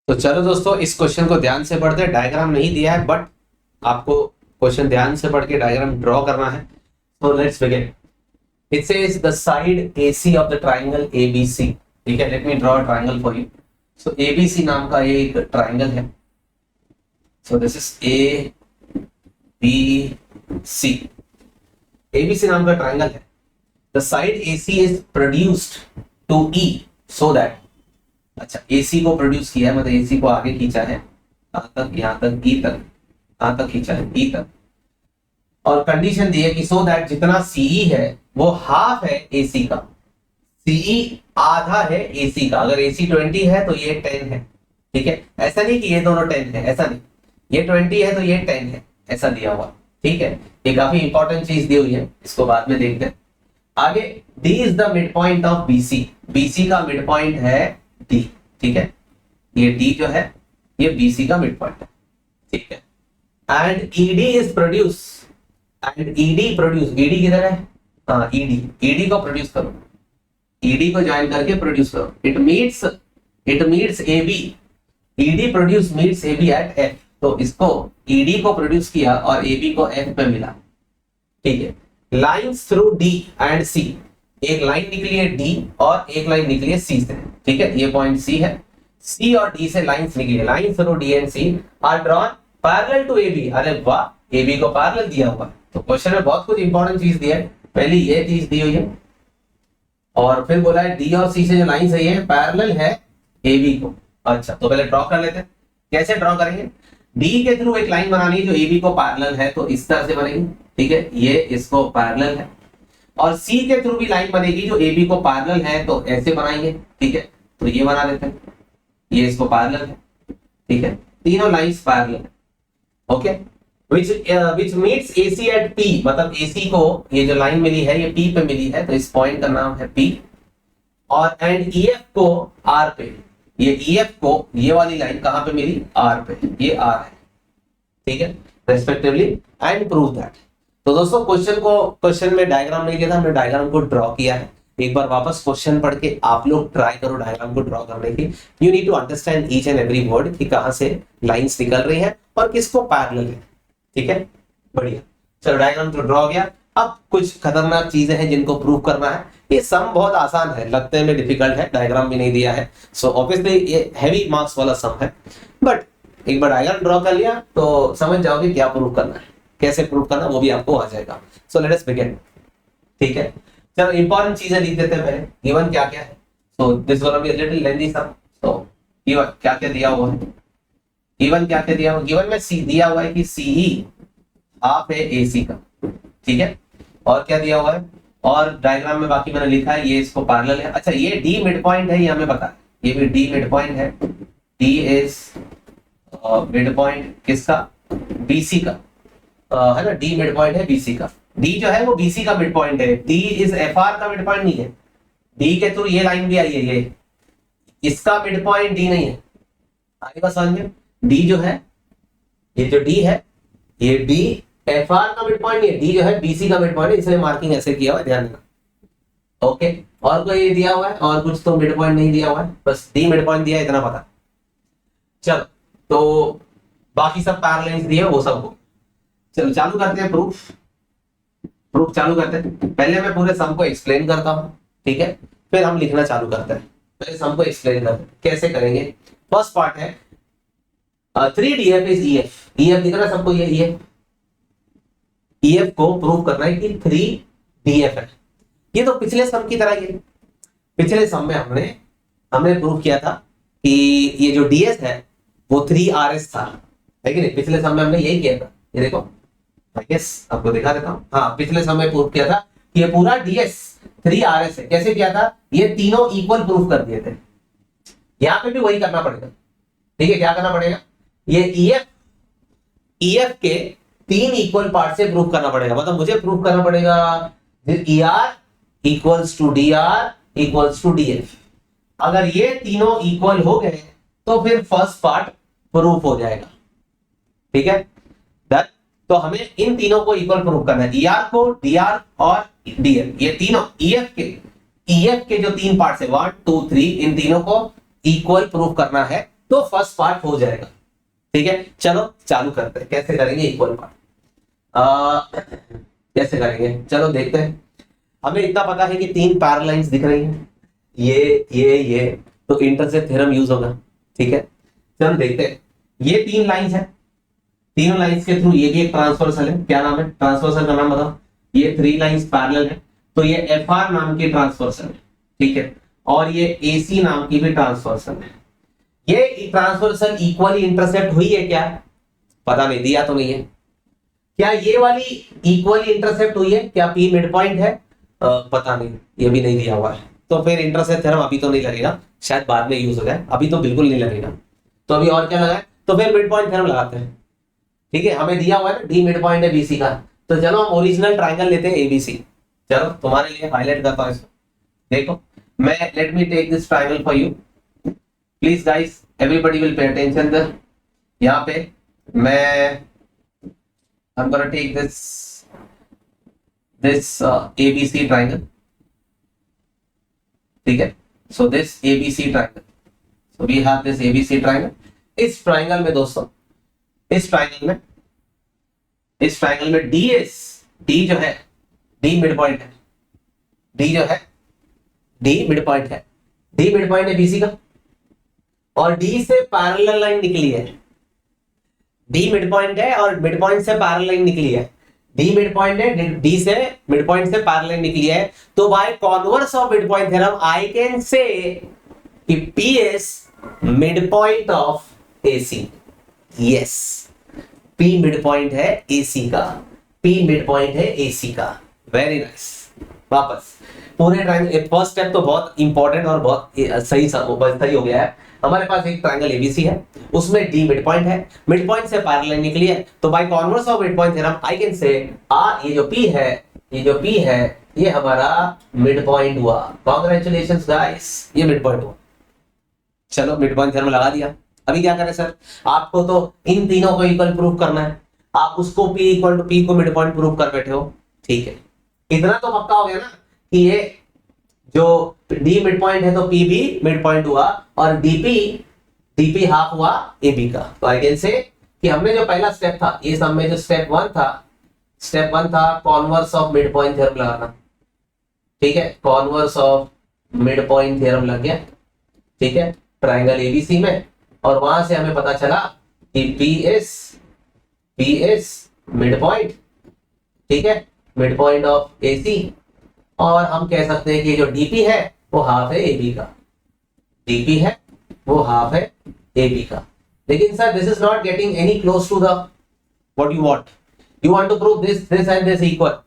तो चलो दोस्तों, इस क्वेश्चन को ध्यान से पढ़ते हैं। डायग्राम नहीं दिया है, बट आपको क्वेश्चन ध्यान से पढ़ के डायग्राम ड्रॉ करना है। So let's begin. It says the side AC of the triangle ABC। ठीक है, let me draw a triangle for you. So ABC नाम का ये एक ट्राइंगल है। So this is ABC। ABC नाम का ट्राइंगल है। The side AC is produced to E so that, अच्छा AC को प्रोड्यूस किया है, मतलब AC को आगे खींचा है कहां तक, यहां तक E तक, कहां तक खींचा है E तक। और कंडीशन दी है कि सो दैट जितना CE है वो हाफ है AC का। CE आधा है AC का। अगर AC 20 है तो ये 10 है। ठीक है, ऐसा नहीं कि ये दोनों 10 है, ऐसा नहीं, ये 20 है तो ये 10 है, ऐसा दिया हुआ। ठीक है, ये काफी इंपॉर्टेंट चीज दी हुई है, इसको बाद में देखते हैं। आगे D is the mid point of BC। BC का मिड पॉइंट है D। ठीक है, ये D जो है ये BC का मिड पॉइंट है। ठीक है, and ED is produce, and ED किधर है, हाँ ED को प्रोड्यूस करो, ED को ज्वाइन करके प्रोड्यूस करो। It meets AB। ED produce meets AB at F। तो इसको ED को प्रोड्यूस किया और AB को F पे मिला। ठीक है, lines through D and C। एक लाइन निकली है D और एक लाइन निकली है C से। ठीक है, ये पॉइंट C है। C और D से लाइंस निकली है, line through D and C are drawn parallel to AB। अरे वाह, AB को पैरेलल दिया हुआ है। तो क्वेश्चन में बहुत कुछ इंपॉर्टेंट चीज दिया है। पहली ये चीज दी हुई है और फिर बोला है D और C से जो लाइन सही है पैरेलल है AB को। अच्छा, तो पहले ड्रॉ कर लेते हैं। कैसे ड्रॉ करेंगे? D के थ्रू एक लाइन बनानी है जो AB को पैरेलल है, तो इस तरह से बनेगी। ठीक है, ये इसको पैरेलल है। और C के थ्रू भी लाइन बनेगी जो AB को पैरेलल है, तो ऐसे बनाएंगे। ठीक है, तो ये बना देते हैं, ये इसको पैरेलल है। ठीक है, तीनों लाइंस पैरेलल है। Okay, which meets AC at P। मतलब AC को ये जो लाइन मिली है ये P पे मिली है, तो इस पॉइंट का नाम है P। और एंड EF को R पे, ये EF को ये वाली लाइन कहां पे मिली, R पे, ये R है। ठीक है, रेस्पेक्टिवली, एंड प्रूव दैट। तो दोस्तों क्वेश्चन में डायग्राम नहीं दिया था, हमने डायग्राम को ड्रॉ किया है। एक बार वापस क्वेश्चन पढ़ के आप लोग ट्राई करो डायग्राम को ड्रॉ करने की। You need to understand each and every word कि कहां से लाइंस निकल रही है और किसको पैरेलल है। ठीक है, बढ़िया। चलो, डायग्राम तो ड्रॉ हो गया। अब कुछ खतरनाक चीजें हैं जिनको प्रूव करना है। ये सम बहुत आसान है, लगते में डिफिकल्ट है, डायग्राम भी नहीं दिया है। सो ऑब्वियसली ये हैवी मार्क्स वाला सम है, बट एक बार डायग्राम ड्रॉ कर लिया तो समझ जाओगे क्या प्रूव करना है, कैसे प्रूव करना वो भी आपको आ जाएगा। So let us begin. ठीक है, चलो इंपॉर्टेंट चीजें लिख देते हैं पहले। गिवन क्या क्या है। So this gonna be a little lengthy sum. So given क्या क्या दिया हुआ है, गिवन क्या क्या दिया हुआ, गिवन में सी दिया हुआ है कि CE हाफ है AC का। ठीक है, और क्या दिया हुआ है, और डायग्राम में बाकी मैंने लिखा है ये इसको पैरेलल है। अच्छा, ये D मिड पॉइंट है, ये हमें पता है, ये भी D मिड पॉइंट है। D इज मिड पॉइंट किसका, BC का, है ना। D मिड पॉइंट है BC का। D जो है वो BC का मिड पॉइंट है। D इज FR का मिड पॉइंट नहीं है। D के थ्रू ये लाइन भी आई है, ये इसका मिड पॉइंट D नहीं है। आएगा समझ में? D जो है, ये जो D है, ये D FR का मिड पॉइंट नहीं है। D जो है BC का मिड पॉइंट है, इसलिए मार्किंग ऐसे किया हुआ है, ध्यान देना। ओके, और कोई ये दिया हुआ है और कुछ तो मिड पॉइंट नहीं दिया हुआ है, बस D मिड पॉइंट दिया है, इतना पता। चलो, तो बाकी सब पैरेलल्स दिए वो सब हो। चलो चालू करते हैं प्रूफ चालू करते हैं। पहले मैं पूरे सम को एक्सप्लेन करता हूं, ठीक है, फिर हम लिखना चालू करते हैं। पहले सम को एक्सप्लेन करते हैं, कैसे करेंगे। फर्स्ट पार्ट है 3DF इज EF दिख रहा है सबको, ये EF को प्रूव करना है कि 3DF है। ये तो पिछले सम की तरह ही है। पिछले सम में हमने प्रूव किया था कि ये जो DS है वो 3RS था, है कि नहीं। पिछले सम में हमने यही किया था, ये देखो, यस आपको दिखा देता हूं। हाँ, पिछले समय प्रूव किया था कि ये पूरा DS 3RS है। कैसे किया था, ये तीनों इक्वल प्रूफ कर दिए थे। यहां पे भी वही करना पड़ेगा। ठीक है, क्या करना पड़ेगा, ये EF के 3 इक्वल पार्ट से प्रूफ करना पड़ेगा। मतलब मुझे प्रूफ करना पड़ेगा ER equals to DR equals to DF। अगर ये तीनों इक्वल हो गए तो फिर फर्स्ट पार्ट प्रूफ हो जाएगा। ठीक है, तो हमें इन तीनों को इक्वल प्रूव करना है, ER को, DR और DF। ये तीनों EF के जो 3 पार्ट्स है 1 2 3, इन तीनों को इक्वल प्रूव करना है तो फर्स्ट पार्ट हो जाएगा। ठीक है, चलो चालू करते हैं, कैसे करेंगे इक्वल पार्ट, कैसे करेंगे चलो देखते हैं। हमें इतना पता है कि 3 पैरेलल लाइंस दिख रही हैं, ये तो इंटरसेक्ट थ्योरम यूज होगा। ठीक है, चलो देखते हैं। ये 3 लाइंस है, तीनों लाइंस के थ्रू ये भी एक ट्रांसवर्सल है। क्या नाम है ट्रांसवर्सल का नाम बताओ? ये 3 लाइंस पैरेलल है, तो ये एफ आर नाम की ट्रांसवर्सल है। ठीक है, और ये ए सी नाम की भी ट्रांसवर्सल है। ये ट्रांसवर्सल इक्वली इंटरसेक्ट हुई है क्या? पता नहीं, दिया तो नहीं है। क्या ये वाली इक्वली इंटरसेक्ट हुई है? क्या पी मिड पॉइंट है? पता नहीं, ये भी नहीं दिया हुआ है। तो फिर इंटरसेक्ट थ्योरम अभी तो नहीं लगेगा, शायद बाद में यूज हो जाए, अभी तो बिल्कुल नहीं लगेगा। तो अभी और क्या लगाए? तो फिर मिड पॉइंट थ्योरम लगाते हैं। ठीक है, हमें दिया हुआ है ना डी मिड पॉइंट है बीसी का, तो चलो हम ओरिजिनल ट्राइंगल लेते हैं एबीसी। चलो तुम्हारे लिए हाईलाइट करता हूं इसको, देखो मैं let me take this triangle for you please guys, everybody will pay attention there. यहाँ पे मैं I'm gonna take this ABC triangle. ठीक है, so this ABC triangle, so we have this ABC triangle. इस ट्राइंगल में दोस्तों, इस triangle में D जो है, D मिड पॉइंट है, D जो है D मिड पॉइंट है, D मिड पॉइंट है BC का, और D से पैरेलल लाइन निकली है। D मिड पॉइंट है और मिड पॉइंट से पैरेलल लाइन निकली है। D मिड पॉइंट है, D से मिड पॉइंट से पैरेलल लाइन निकली है, तो by converse of mid point theorem I can say कि P is mid point of AC। Yes, P mid point है AC का, P मिड पॉइंट है AC का। Very nice. वापस पूरे ट्रायंगल, फर्स्ट स्टेप तो बहुत इंपॉर्टेंट और बहुत सही हो गया है। हमारे पास एक ट्रायंगल एबीसी है, उसमें डी मिड पॉइंट है, मिड पॉइंट से पैरेलल लाइन निकली है, तो by converse of mid point theorem I can say ये जो P है ये हमारा मिड पॉइंट हुआ। कांग्रेचुलेशंस गाइस, ये मिड पॉइंट हुआ। चलो मिड पॉइंट थ्योरम लगा दिया। अभी क्या करें सर? आपको तो इन तीनों को इक्वल प्रूव करना है, आप उसको P इक्वल टू P को मिड पॉइंट प्रूव कर बैठे हो। ठीक है, इतना तो पक्का हो गया ना कि ये जो D मिड पॉइंट है तो P भी मिड पॉइंट हुआ, और DP हाफ हुआ AB का। तो आई कैन से कि हमने जो पहला स्टेप था, ये सब में जो स्टेप वन था converse of mid point theorem लगाना। ठीक है, converse of mid point theorem लग गया। ठीक है, ट्रायंगल एबीसी में, और वहां से हमें पता चला कि P is मिड पॉइंट। ठीक है, मिड पॉइंट ऑफ AC, और हम कह सकते हैं कि जो DP है वो हाफ है AB का, DP है वो हाफ है AB का। लेकिन sir this is not getting any close to the what you want to prove this and this equal.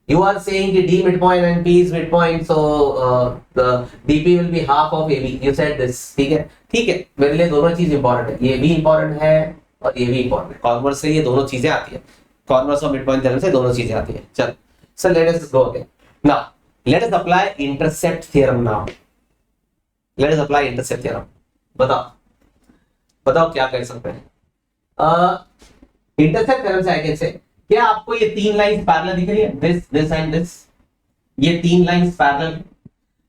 You are saying कि D midpoint and P is midpoint, so the DP will be half of AB. You said this. ठीक है, मेरे लिए दोनों चीज important है, ये भी इंपॉर्टेंट है और ये भी इंपॉर्टेंट है। कॉन्वर्स से ये दोनों चीजें आती है, कॉन्वर्स और मिड पॉइंट थ्योरम से दोनों चीजें आती है। चल sir let us go again now, let us apply intercept theorem now. Let us apply intercept theorem. बताओ क्या कर सकते हैं? इंटरसेप्ट थ्योरम से आई कैन से, क्या आपको ये 3 लाइंस पैरेलल दिख रही है? दिस एंड दिस, ये 3 लाइंस पैरेलल,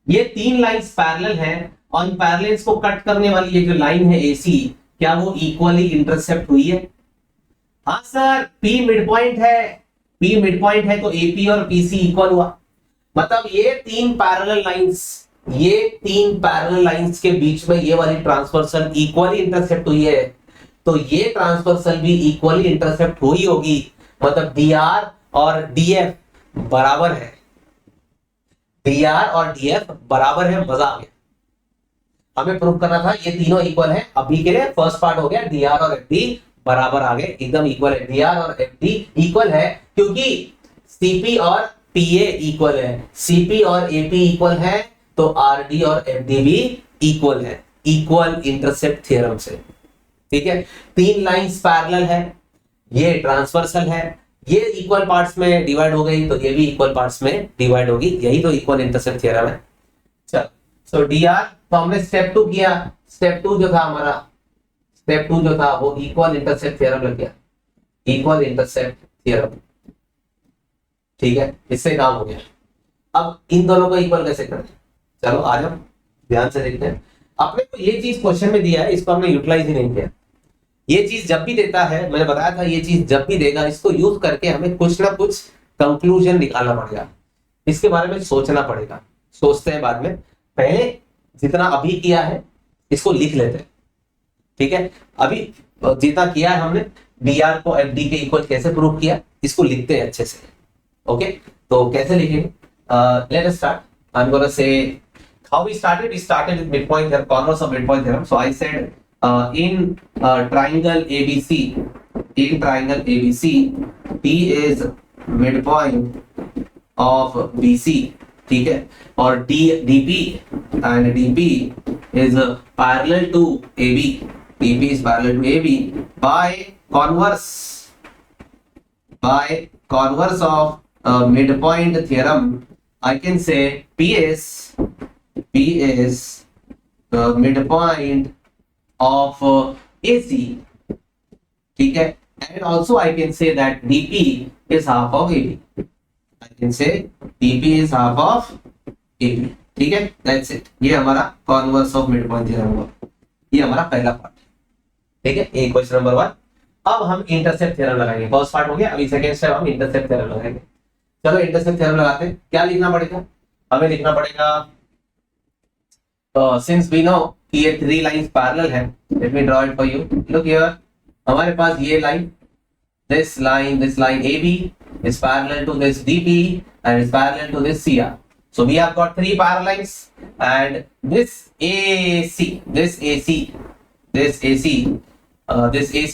ये 3 लाइंस पैरेलल हैं, और इन पैरेलल्स को कट करने वाली ये जो लाइन है AC, क्या वो इक्वली इंटरसेप्ट हुई है? हाँ सर, P मिड पॉइंट है तो AP और PC इक्वल हुआ। मतलब ये 3 पैरेलल लाइंस के बीच में ये वाली ट्रांसवर्सल इक्वली इंटरसेप्ट हुई है, तो ये ट्रांसवर्सल भी इक्वली इंटरसेप्ट हुई होगी। मतलब DR और DF बराबर है, DR और DF बराबर है। मजा आ गया। हमें प्रूव करना था ये तीनों इक्वल है। अभी के लिए फर्स्ट पार्ट हो गया, DR और FD बराबर आ गए, एकदम इक्वल है। DR और FD इक्वल है क्योंकि CP और PA इक्वल है, CP और AP इक्वल है, तो RD और FD भी इक्वल है, इक्वल इंटरसेप्ट थ्योरम से। ठीक है, 3 लाइंस पैरेलल है, ये ट्रांसवर्सल है, ये इक्वल पार्ट्स में डिवाइड हो गई, तो ये भी इक्वल पार्ट्स में डिवाइड होगी, यही तो इक्वल इंटरसेप्ट थ्योरम है। चल सो DR, तो हमने स्टेप 2 किया। स्टेप 2 जो था वो इक्वल इंटरसेप्ट थ्योरम लग गया, इक्वल इंटरसेप्ट थ्योरम। ठीक है, इससे काम हो गया। अब इन दोनों को इक्वल कैसे करें? चलो आ जाओ, ध्यान से देखते हैं। अपने को ये चीज क्वेश्चन में दिया है, इसको हमने यूटिलाइज ही नहीं किया। ये चीज जब भी देता है, मैंने बताया था, ये चीज जब भी देगा इसको यूज करके हमें कुछ ना कुछ कंक्लूजन निकालना पड़ेगा, इसके बारे में सोचना पड़ेगा। सोचते हैं बाद में, पहले जितना अभी किया है इसको लिख लेते हैं, ठीक है। अभी जितना किया है हमने, dr को fd के इक्वल कैसे प्रूव किया, इसको लिखते हैं अच्छे से। ओके, तो कैसे लिखेंगे? Let us start. I am gonna say how we started. We started with midpoint theorem, converse of midpoint theorem. So I said in triangle ABC, in triangle ABC, P is midpoint of BC, ठीक है, और DP and DP is parallel to AB, DP is parallel to AB by converse of midpoint theorem. I can say P is midpoint of AC, ठीक है, and also I can say that DP is half of AB. I can say DP is half of AB, ठीक है, that's it। ये हमारा converse of midpoint theorem हुआ, ये हमारा पहला पार्ट, ठीक है, ये क्वेश्चन नंबर 1। अब हम इंटरसेप्ट थ्योरम लगाएंगे। फर्स्ट पार्ट हो गया, अभी सेकंड स्टेप हम इंटरसेप्ट थ्योरम लगाएंगे। चलो इंटरसेप्ट थ्योरम लगाते हैं। क्या लिखना पड़ेगा हमें? लिखना पड़ेगा since we know कि ये 3 लाइंस पैरेलल है, let me draw it for you. Look here, हमारे पास ये line, this line AB is parallel to this DP and is parallel to this CR. So we have got 3 parallel lines, and this AC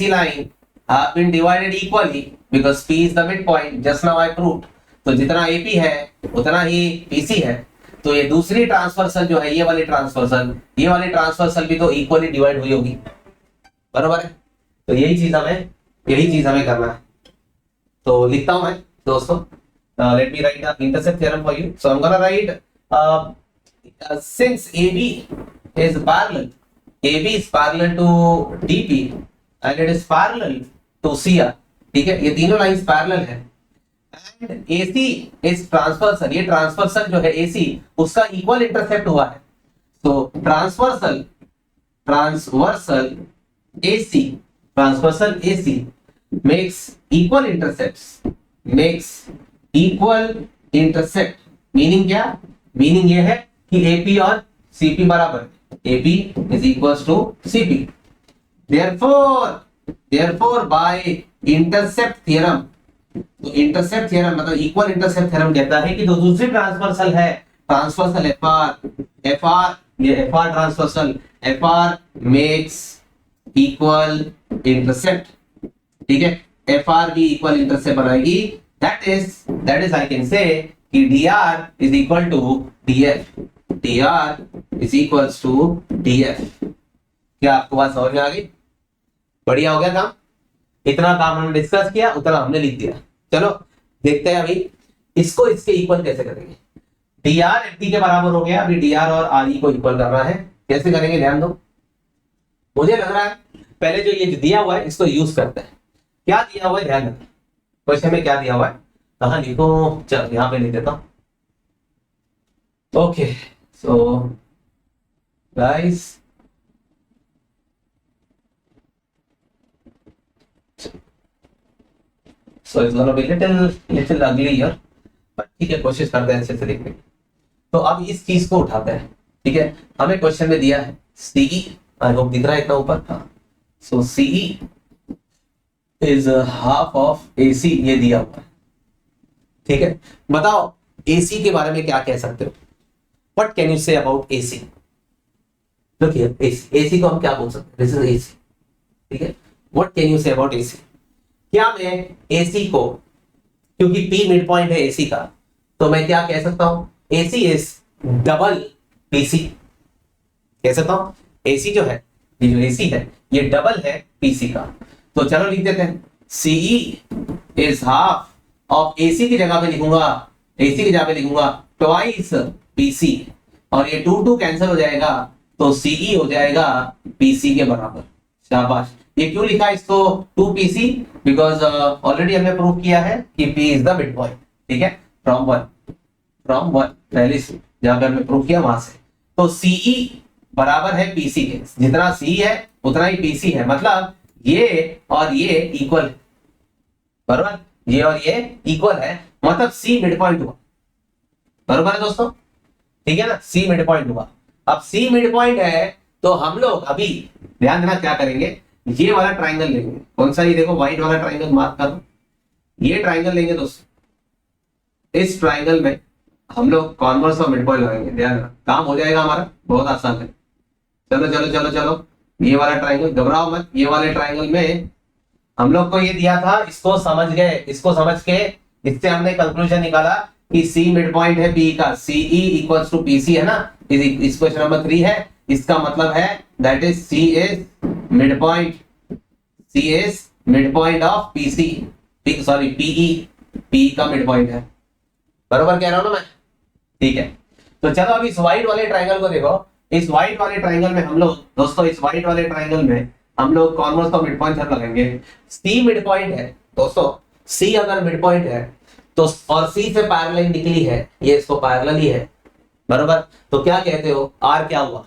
line have been divided equally because P is the midpoint. Just now I proved. तो जितना AP है उतना ही PC है। तो ये दूसरी transversal जो है, ये वाली ट्रांसवर्सल भी तो इक्वली डिवाइड हुई होगी, बराबर है। तो यही चीज हमें करना है। तो लिखता हूं मैं दोस्तों, late me right the intercept theorem for you. So I am gonna right since AB is parallel to DP and it is parallel to CR, ठीक है, ये तीनों लाइंस पैरेलल है। AC इज ट्रांसवर्सल, ये ट्रांसवर्सल जो है AC उसका equal intercept हुआ है। तो transversal AC makes equal intercept, meaning क्या? मीनिंग ये है कि AP और CP बराबर है, AP is equals to CP। therefore by intercept theorem, तो इंटरसेप्ट थ्योरम मतलब इक्वल इंटरसेप्ट थ्योरम कहता है कि जो दूसरी ट्रांसवर्सल है, ट्रांसवर्सल FR, ये FR transversal, FR makes equal intercept, ठीक है, FR भी इक्वल इंटरसेप्ट बनाएगी। That is I can say कि DR is equal to DF। क्या आपको बात समझ में आ गई? बढ़िया हो गया काम। इतना काम हमने डिस्कस किया, उतना हमने लिख दिया। चलो देखते हैं अभी इसको इसके इक्वल कैसे करेंगे। dr FD के बराबर हो गया, अभी dr और RE को इक्वल करना है। कैसे करेंगे ध्यान दो, मुझे लग रहा है पहले जो ये दिया हुआ है इसको यूज करते हैं। क्या दिया हुआ है ध्यान रखना, क्वेश्चन में क्या दिया हुआ है, कहां लिखो, चल यहां पे लिख देता हूं। Okay, so guys so it's gonna be little ugly here, but ठीक है, कोशिश करते हैं अच्छे से लिखने की। तो अब इस चीज को उठाते हैं, ठीक है। हमें क्वेश्चन में दिया है CE, आई होप दिख रहा है इतना ऊपर, हाँ। सो CE is half of AC, ये दिया हुआ है, ठीक है। बताओ AC के बारे में क्या कह सकते हो? What can you say about AC? Look here, AC को हम क्या बोल सकते हैं? दिस इज AC, ठीक है। What can you say about AC? क्या मैं AC को, क्योंकि P मिड पॉइंट है AC का, तो मैं क्या कह सकता हूं? AC is double PC। कह सकता हूं AC जो है, ये जो AC है ये डबल है PC का। तो चलो लिख देते हैं, CE is half of AC की जगह पे लिखूंगा ट्वाइस PC, और ये 2 कैंसिल हो जाएगा, तो CE हो जाएगा PC के बराबर। शाबाश। ये क्यों लिखा इसको 2PC? बिकॉज ऑलरेडी हमने प्रूव किया है कि P is the mid point, ठीक है, फ्रॉम वन पहले जहां पे हमने प्रूव किया वहां से। तो CE बराबर है पीसी के, जितना सी है उतना ही पीसी है, मतलब ये और ये इक्वल है, बराबर, ये और ये इक्वल है, मतलब सी मिड पॉइंट हुआ, बराबर है दोस्तों, ठीक है ना, सी मिड पॉइंट हुआ। अब सी मिड पॉइंट है तो हम लोग अभी ध्यान देना क्या करेंगे, ये वाला ट्राइंगल लेंगे, कौन सा, ये देखो व्हाइट वाला ट्राइंगल मार्क कर दो, ये ट्राइंगल लेंगे दोस्तों, इस ट्राइंगल में हम लोग कॉन्वर्स और मिड पॉइंट लगाएंगे, ध्यान रखना काम हो जाएगा हमारा, बहुत आसान है। चलो चलो चलो चलो, ये वाला ट्राइंगल, घबराओ मत, ये वाले ट्राइंगल में हम लोग को ये दिया था, इसको समझ गए, इसको समझ के इससे हमने कंक्लूजन निकाला कि सी मिड पॉइंट है पी का, सीई इक्वल्स टू पीसी है ना, इस क्वेश्चन नंबर 3 है, इसका मतलब है that is C is mid point, C is mid point of PC, sorry PE, P का मिड पॉइंट है, बरोबर कह रहा हूं ना मैं, ठीक है। तो चलो अब इस व्हाइट वाले ट्राइंगल को देखो, इस व्हाइट वाले ट्राइंगल में हम लोग दोस्तों, इस व्हाइट वाले ट्राइंगल में हम लोग कॉन्वर्स और मिड पॉइंट थ्योरम लगाएंगे। सी मिड पॉइंट है दोस्तों, सी अगर मिड पॉइंट है तो, और सी से पैरेलल निकली है, ये इसको पैरेलल ही है, बरोबर, तो क्या कहते हो, आर क्या हुआ,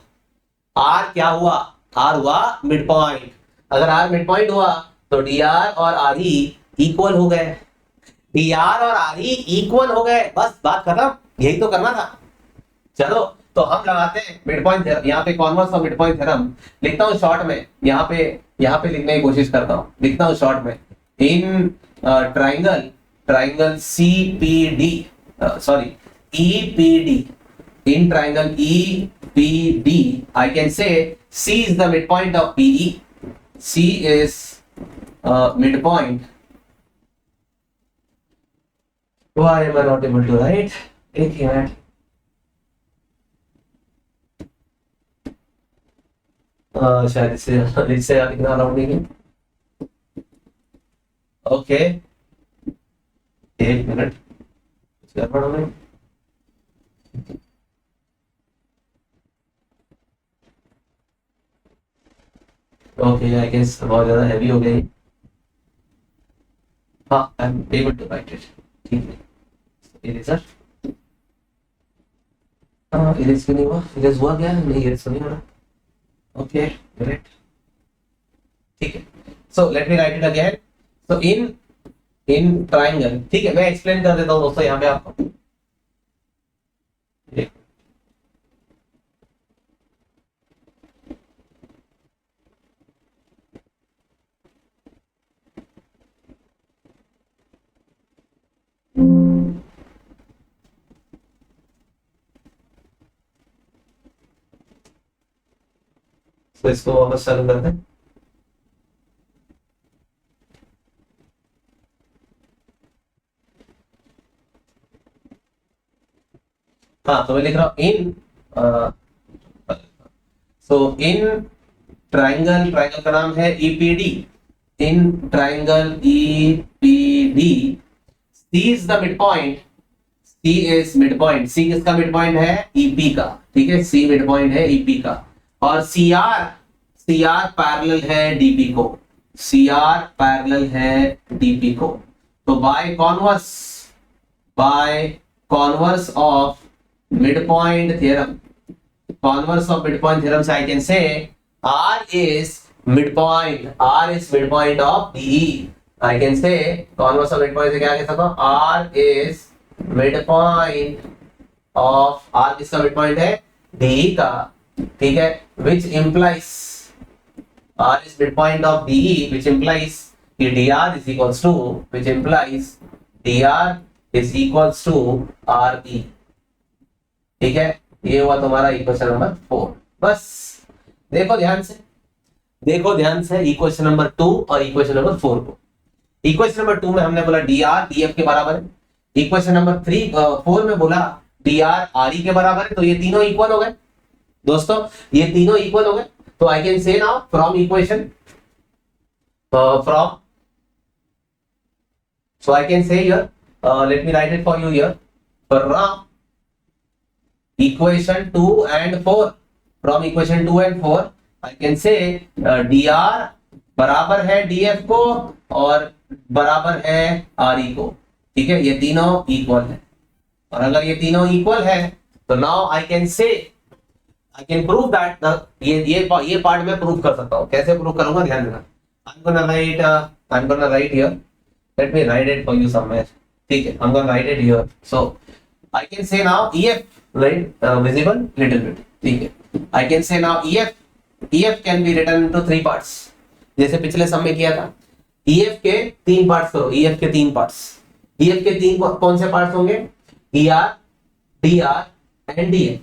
आर क्या हुआ, आर हुआ मिड पॉइंट। अगर आर मिड पॉइंट हुआ तो डी आर और आर ई इक्वल हो गए, डी आर और आर ई इक्वल हो गए, बस बात खत्म, यही तो करना था। चलो तो हम लगाते हैं मिड पॉइंट थ्योरम, यहाँ पे कॉन्वर्स और मिड पॉइंट थ्योरम लिखता हूँ शॉर्ट में, यहाँ पे लिखने की कोशिश करता हूँ, लिखता हूँ शॉर्ट में, in triangle C P D, sorry E P D, in triangle E P D I can say C is the mid point of PE, C is mid point, why am I not able to write, एक minute, शायद इससे लिखना allowed नहीं है, okay एक minute, कुछ गड़बड़ हो गई, ओके आई गेस बहुत ज्यादा हैवी हो गई, हाँ I am able to write it, ठीक है, इरेजर, इरेज क्यों नहीं हुआ, इरेज हुआ क्या, नहीं इरेज नहीं हो रहा, ओके ग्रेट, ठीक है, so let me write it again, so in triangle, ठीक है, मैं एक्सप्लेन कर देता हूं दोस्तों यहाँ पे आपको, तो इसको वापस चालू कर दें, हाँ तो मैं लिख रहा हूं इन, सो इन ट्राइंगल, ट्राइंगल का नाम है EPD, in triangle EPD C is the mid point, C is mid point, C किसका मिड पॉइंट है, ईपी का, ठीक है, सी मिड पॉइंट है ईपी का, और सीआर, सीआर पैरेलल है डीपी को, सीआर पैरेलल है डीपी को, तो by converse of mid point theorem, converse of mid point theorem से I can say R is mid point, R is mid point of D, I can say converse of mid point से क्या कह सकता हूं, R is mid point of, R किसका mid point है, D का, ठीक है, which implies R is midpoint of DE, which implies कि dr is equals to, which implies dr is equals to RE, ठीक है, ये हुआ तुम्हारा इक्वेशन नंबर 4। बस देखो ध्यान से, देखो ध्यान से इक्वेशन नंबर 2 और इक्वेशन नंबर 4 को, इक्वेशन नंबर 2 में हमने बोला dr df के बराबर है, इक्वेशन नंबर 4 में बोला dr re के बराबर है, तो ये तीनों इक्वल हो गए दोस्तों, ये तीनों इक्वल हो गए, तो आई can say now from equation, from, so I can से here, let me write it for you here, from equation 2 and 4, from equation 2 and 4 I can से dr बराबर है df को और बराबर है re को, ठीक है, ये तीनों इक्वल है, और अगर ये तीनों इक्वल है तो now I can say I can prove that ये पार्ट मैं प्रूव कर सकता हूँ। कैसे प्रूव करूंगा, ध्यान देना। I am gonna write here, let me write it for you somewhere. ठीक है, I am gonna write it here. So I can say now EF, right, visible little bit. ठीक है, I can say now EF can be written into 3 parts, जैसे पिछले सम में किया था। EF के 3 पार्ट्स करो, EF के 3 पार्ट्स। EF के 3 कौन से पार्ट्स होंगे? ER, DR and DF।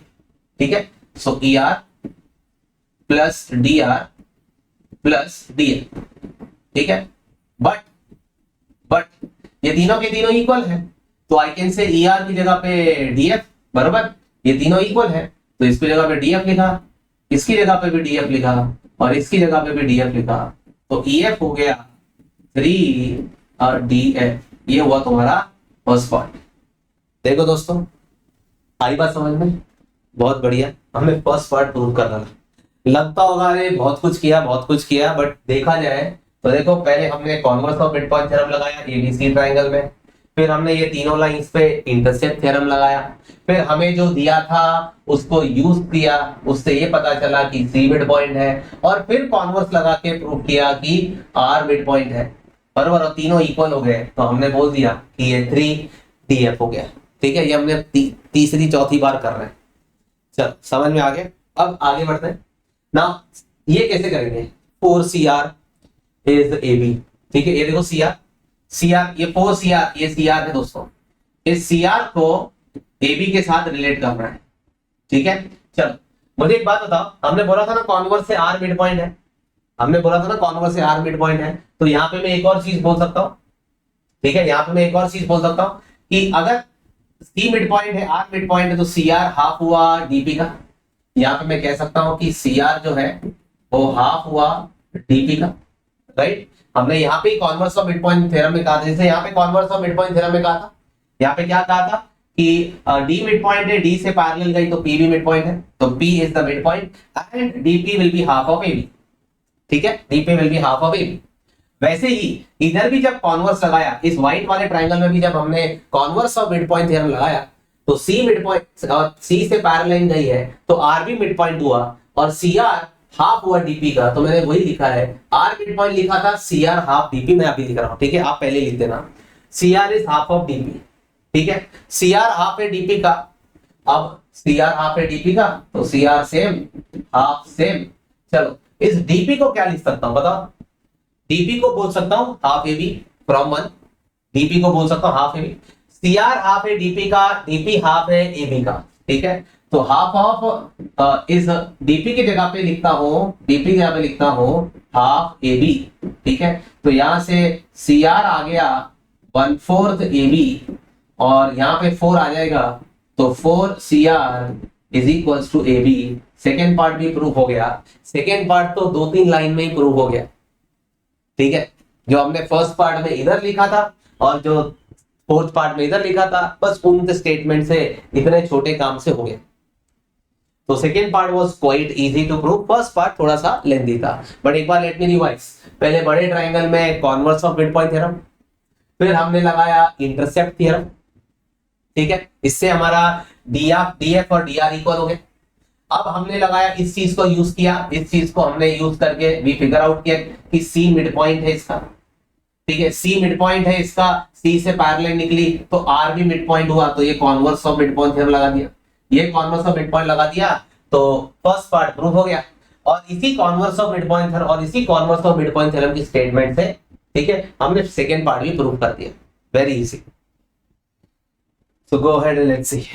ठीक है, सो ER plus DR plus DF। ठीक है, बट ये तीनों के तीनों इक्वल है, तो आई कैन से ER की जगह पे DF, बराबर, ये तीनों इक्वल है तो इसकी जगह पे DF लिखा, इसकी जगह पे भी DF लिखा और इसकी जगह पे भी DF लिखा, तो EF हो गया 3 और DF। ये हुआ तुम्हारा फर्स्ट पार्ट। देखो दोस्तों, आई बात समझ में? बहुत बढ़िया, हमने फर्स्ट पार्ट प्रूव कर डाला। लगता होगा अरे बहुत कुछ किया, बट देखा जाए तो देखो, पहले हमने converse of mid point theorem लगाया ABC ट्रायंगल में, फिर हमने ये तीनों लाइंस पे इंटरसेप्ट थ्योरम लगाया, फिर हमें जो दिया था उसको यूज किया, उससे ये पता चला कि C मिड पॉइंट है, और फिर कॉन्वर्स लगा के प्रूव किया कि R मिड पॉइंट है, बराबर, और तीनों इक्वल हो गए, तो हमने बोल दिया कि ये 3DF हो गया। ठीक है, ये हमने तीसरी चौथी बार कर रहे हैं। चल, समझ में आ गया? अब आगे बढ़ते हैं ना। ये कैसे करेंगे? 4CR is AB। ठीक है, ये देखो CR, ये 4CR, ये CR है दोस्तों। इस CR को AB के साथ रिलेट करना है। ठीक है, चलो मुझे एक बात बताओ, हमने बोला था ना कॉन्वर्स से R मिड पॉइंट है, तो यहाँ पे मैं एक और चीज बोल सकता हूँ। ठीक है, यहाँ पे मैं एक और चीज बोल सकता हूँ कि अगर C मिड पॉइंट है, R मिड पॉइंट है, तो CR हाफ हुआ DP का। यहाँ पे मैं कह सकता हूँ कि CR जो है वो हाफ हुआ DP का, राइट। हमने यहाँ पे converse of mid point theorem में कहा था, जैसे यहाँ पे converse of mid point theorem में कहा था, यहाँ पे क्या कहा था कि D मिड पॉइंट है, D से पैरेलल गई तो P भी मिड पॉइंट है, तो P is the mid point and DP will be half of AB। ठीक है, DP will be half of AB। वैसे ही इधर भी जब कॉन्वर्स लगाया, इस व्हाइट वाले ट्रायंगल में भी जब हमने converse of mid point theorem लगाया, तो C मिड पॉइंट और C से पैरेलल गई है तो R भी मिड पॉइंट हुआ और CR हाफ हुआ DP का, तो मैंने वही लिखा है, R मिड पॉइंट लिखा था, CR हाफ DP मैं अभी लिख रहा हूं। ठीक है, आप पहले लिख देना, CR is half of DP। ठीक है, CR हाफ है DP का, अब CR हाफ है DP का, तो CR सेम, हाफ सेम। चलो, इस DP को क्या लिख सकता हूं बताओ? DP को बोल सकता हूं हाफ AB फ्रॉम 1, DP को बोल सकता हूं हाफ AB। CR हाफ है DP का, DP हाफ है AB का। ठीक है, तो हाफ ऑफ इस DP की जगह पे लिखता हूं, हाफ AB। ठीक है, तो यहां से CR आ गया 1/4 AB और यहाँ पे 4 आ जाएगा, तो 4CR is equals to AB। Second part भी प्रूफ हो गया। सेकेंड पार्ट तो 2-3 लाइन में ही प्रूफ हो गया। ठीक है, जो हमने फर्स्ट पार्ट में इधर लिखा था और जो फोर्थ पार्ट में इधर लिखा था, बस उन स्टेटमेंट से इतने छोटे काम से हो गए। तो second part was quite easy to prove, first part थोड़ा सा लेंथी था। बट एक बार लेट मी रिवाइज, पहले बड़े ट्रायंगल में converse of mid point theorem, फिर हमने लगाया इंटरसेप्ट थ्योरम। ठीक है, इससे हमारा DF और DR इक्वल हो गए। अब हमने लगाया, इस चीज को यूज किया, इस चीज को हमने यूज करके भी फिगर आउट किया कि C मिड पॉइंट है इसका। ठीक है, C मिड पॉइंट है इसका, C से पैरेलल निकली तो R भी मिड पॉइंट हुआ, तो ये converse of mid point theorem लगा दिया, ये कॉन्वर्स ऑफ मिड पॉइंट लगा दिया, तो फर्स्ट पार्ट प्रूव हो गया। और इसी converse of mid point theorem और इसी converse of mid point theorem की स्टेटमेंट से, ठीक है, हमने सेकेंड पार्ट भी प्रूव कर दिया। Very easy. So go ahead and let's see.